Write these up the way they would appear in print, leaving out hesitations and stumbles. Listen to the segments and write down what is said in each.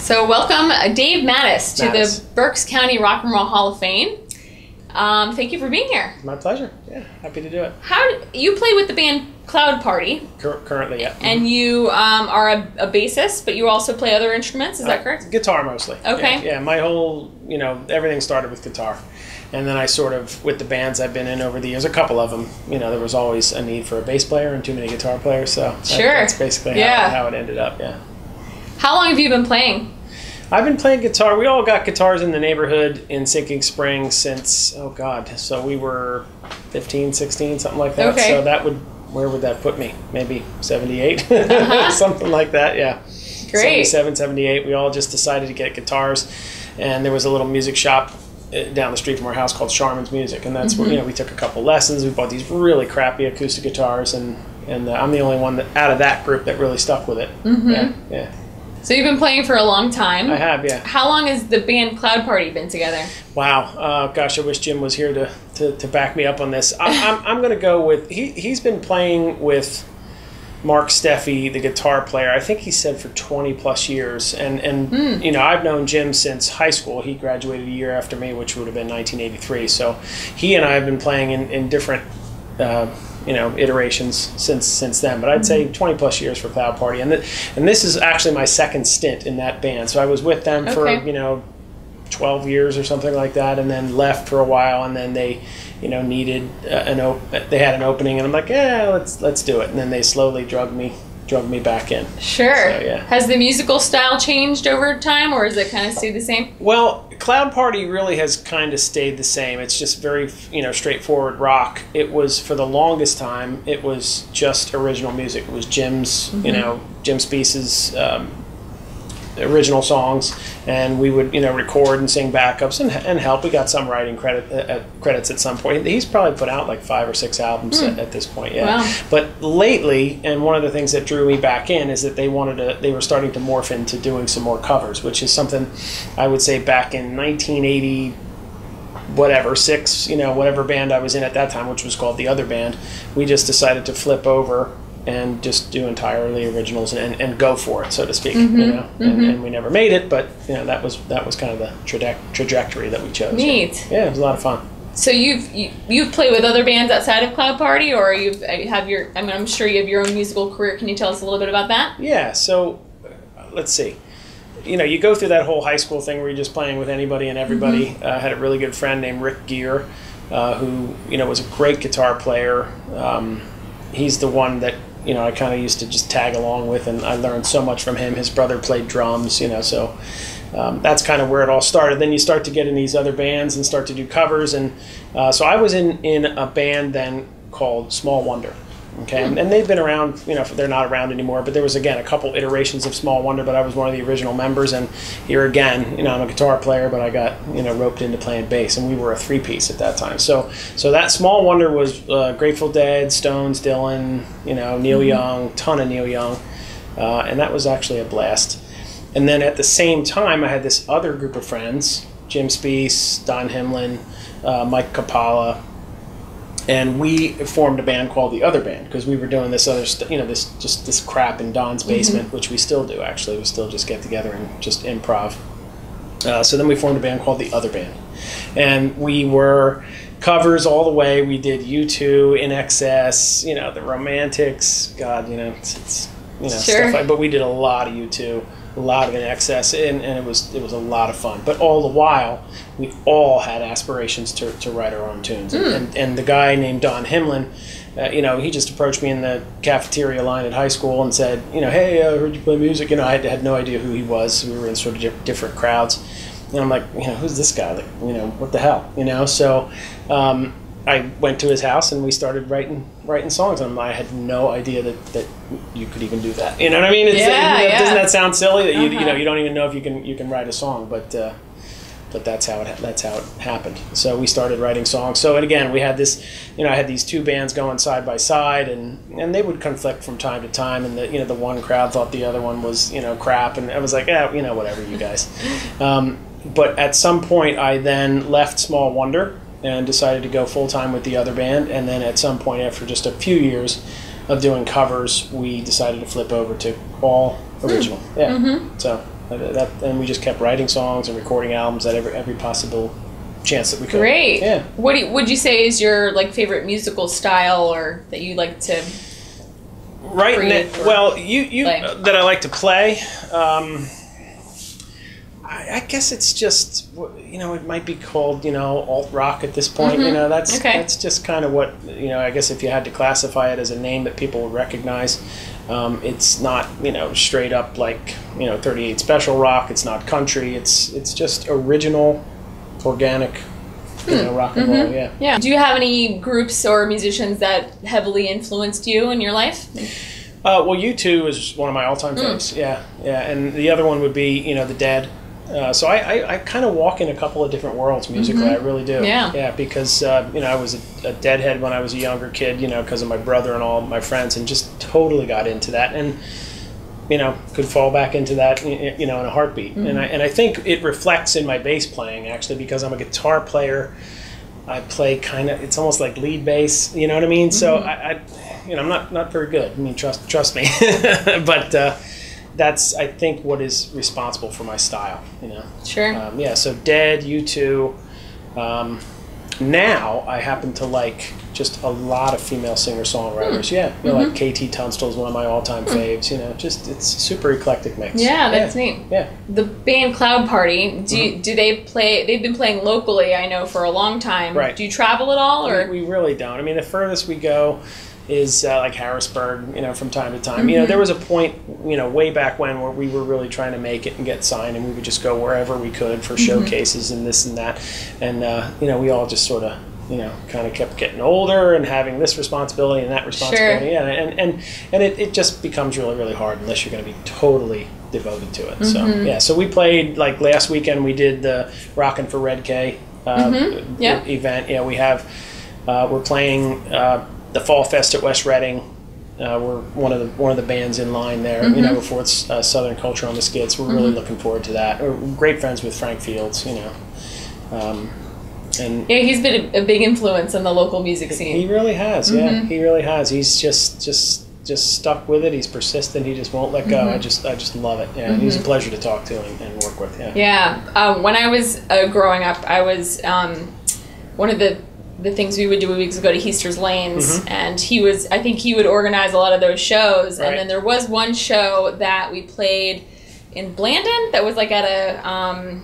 So welcome, Dave Mattis, to the Berks County Rock and Roll Hall of Fame. Thank you for being here. My pleasure. Yeah, happy to do it. You play with the band Cloud Party? Currently, yeah. And you are a bassist, but you also play other instruments, is that correct? Guitar mostly. Okay. Yeah, my whole, everything started with guitar. And then I sort of, with the bands I've been in over the years, a couple of them, there was always a need for a bass player and too many guitar players, so that's basically how it ended up, yeah. How long have you been playing? I've been playing guitar. We all got guitars in the neighborhood in Sinking Spring since, so we were 15, 16, something like that. Okay. So where would that put me? Maybe 78? Something like that, yeah. Great. 77, 78. We all just decided to get guitars. And there was a little music shop down the street from our house called Charmin's Music. And that's where, we took a couple lessons. We bought these really crappy acoustic guitars. And I'm the only one that out of that group that really stuck with it. Yeah. So you've been playing for a long time. I have, yeah. How long has the band Cloud Party been together? Wow. Gosh, I wish Jim was here to back me up on this. I'm going to go with, he's been playing with Mark Steffi, the guitar player, I think he said for 20 plus years. And I've known Jim since high school. He graduated a year after me, which would have been 1983. So he and I have been playing in different iterations since then, but I'd say 20 plus years for Cloud Party, and this is actually my second stint in that band. So I was with them for 12 years or something like that, and then left for a while, and then they needed they had an opening, and I'm like, yeah, let's do it, and then they slowly drug me back in. Sure. So, yeah. Has the musical style changed over time, or has it kind of stayed the same? Well, Cloud Party really has kind of stayed the same. It's just very, straightforward rock. It was, for the longest time, it was just original music. It was Jim's, Jim Speece's original songs, and we would, record and sing backups and help. We got some writing credits at some point. He's probably put out like 5 or 6 albums at this point, yeah. Wow. But lately, and one of the things that drew me back in is that they were starting to morph into doing some more covers, which is something I would say back in 1980, whatever band I was in at that time, which was called The Other Band, we just decided to flip over and just do entirely originals and go for it, so to speak. And we never made it, but that was kind of the trajectory that we chose. Neat. Yeah, it was a lot of fun. So you've played with other bands outside of Cloud Party, or I'm sure you have your own musical career. Can you tell us a little bit about that? Yeah. So let's see. You go through that whole high school thing where you're just playing with anybody and everybody. I had a really good friend named Rick Gear, who was a great guitar player. He's the one that I kind of used to just tag along with, and I learned so much from him. His brother played drums, so that's kind of where it all started. Then you start to get in these other bands and start to do covers, and so I was in a band then called Small Wonder. Okay, and they've been around, they're not around anymore, but there was, again, a couple iterations of Small Wonder, but I was one of the original members, and here again, I'm a guitar player, but I got, roped into playing bass, and we were a 3-piece at that time. So that Small Wonder was Grateful Dead, Stones, Dylan, Neil Young, ton of Neil Young, and that was actually a blast. And then at the same time, I had this other group of friends, Jim Speece, Don Himlin, Mike Capalla, and we formed a band called The Other Band because we were doing this other this crap in Don's basement, which we still do, actually. We still just get together and just improv. So then we formed a band called The Other Band. And we were covers all the way. We did U2, In Excess, The Romantics, God, it's Sure. stuff but we did a lot of U2. A lot of In Excess, and it was a lot of fun. But all the while, we all had aspirations to write our own tunes. And the guy named Don Himlin, he just approached me in the cafeteria line at high school and said, hey, I heard you play music. I had no idea who he was. We were in sort of different crowds. And I'm like, who's this guy? Like, what the hell? So I went to his house and we started writing songs, and I had no idea that you could even do that. You know what I mean? Doesn't that sound silly? That you don't even know if you can write a song, but that's how it happened. So we started writing songs. So, and again, we had this, I had these two bands going side by side, and they would conflict from time to time, and the one crowd thought the other one was crap, and I was like, whatever, you guys. But at some point, I then left Small Wonder and decided to go full-time with The Other Band, and then at some point after just a few years of doing covers, we decided to flip over to all original. So And we just kept writing songs and recording albums at every possible chance that we could. Great. Yeah. What would you say is your like favorite musical style, or that you like to? Well, you that I like to play. I guess it's just, it might be called, alt rock at this point. That's just kind of what, I guess if you had to classify it as a name that people would recognize. It's not, straight up like, 38 Special rock. It's not country. It's just original, organic, rock and roll. Yeah. Yeah. Do you have any groups or musicians that heavily influenced you in your life? Well, U2 is one of my all-time faves. Yeah. And the other one would be, The Dead. So I kind of walk in a couple of different worlds musically. I really do. Yeah, because I was a Deadhead when I was a younger kid, because of my brother and all my friends, and just totally got into that, and could fall back into that in a heartbeat. And I think it reflects in my bass playing, actually, because I'm a guitar player. I play it's almost like lead bass, you know what I mean? So I'm not very good. I mean, trust me. But that's, I think, what is responsible for my style, Sure. So Dead, U2. Now I happen to like just a lot of female singer-songwriters. Like KT Tunstall is one of my all-time faves. It's a super eclectic mix. Yeah, that's neat. Yeah. The band Cloud Party, do they play? They've been playing locally, I know, for a long time. Right. Do you travel at all, or we really don't? I mean, the furthest we go is like Harrisburg, from time to time. There was a point, way back when, where we were really trying to make it and get signed, and we would just go wherever we could for showcases and this and that. And, we all just sort of, kind of kept getting older and having this responsibility and that responsibility. Sure. Yeah, and it just becomes really, really hard unless you're going to be totally devoted to it. So we played, like last weekend we did the Rockin' for Red K event. Yeah, we have, we're playing the Fall Fest at West Reading. We're one of the bands in line there, before it's Southern Culture on the Skids. We're really looking forward to that. We're great friends with Frank Fields, and he's been a big influence in the local music scene. He really has, he really has. He's just stuck with it. He's persistent. He just won't let go. I just love it. Yeah, he's a pleasure to talk to and work with. Yeah. When I was growing up, I was one of the things we would do, we would go to Heaster's Lanes, and I think he would organize a lot of those shows. Right. And then there was one show that we played in Blandon that was like at a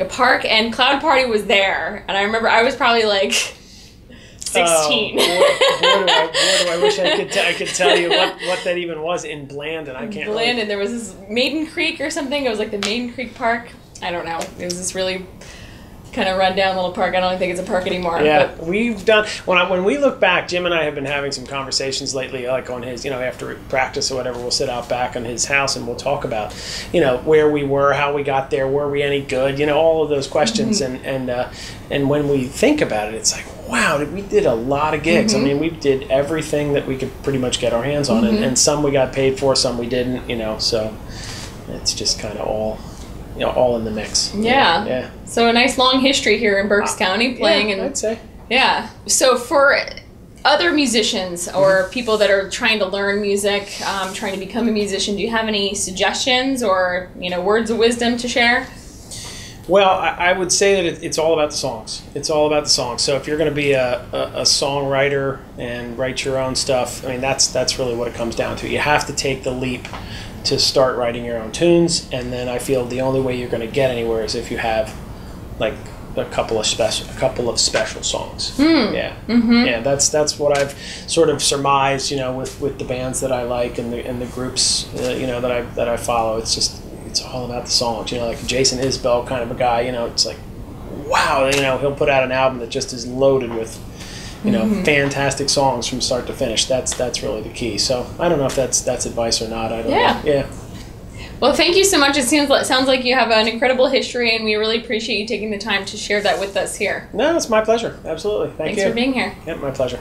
park, and Cloud Party was there. And I remember I was probably like 16. Boy, do I wish I could tell you what that even was in Blandon. I can't. Blandon, there was this Maiden Creek or something. It was like the Maiden Creek Park. I don't know. It was this really kind of run down little park. I don't think it's a park anymore. Yeah, but we've done, when we look back, Jim and I have been having some conversations lately, like on his, after practice or whatever, we'll sit out back on his house and we'll talk about, where we were, how we got there, were we any good, all of those questions. And when we think about it, it's like, wow, we did a lot of gigs. I mean, we did everything that we could pretty much get our hands on, and some we got paid for, some we didn't, so it's just kind of all in the mix. Yeah. So a nice long history here in Berks County playing. I'd say. Yeah. So for other musicians or people that are trying to learn music, trying to become a musician, do you have any suggestions or, words of wisdom to share? Well, I would say that it's all about the songs. It's all about the songs. So if you're going to be a songwriter and write your own stuff, I mean, that's really what it comes down to. You have to take the leap to start writing your own tunes, and then I feel the only way you're going to get anywhere is if you have like a couple of special songs. Yeah, that's what I've sort of surmised, with the bands that I like and the groups, that I follow. It's all about the songs. Like Jason Isbell kind of a guy. It's like, wow, he'll put out an album that just is loaded with fantastic songs from start to finish. That's really the key. So I don't know if that's advice or not. I don't know. Yeah. Well, thank you so much. It sounds like you have an incredible history, and we really appreciate you taking the time to share that with us here. No, it's my pleasure. Absolutely. Thank you. Thanks for being here. Yeah, my pleasure.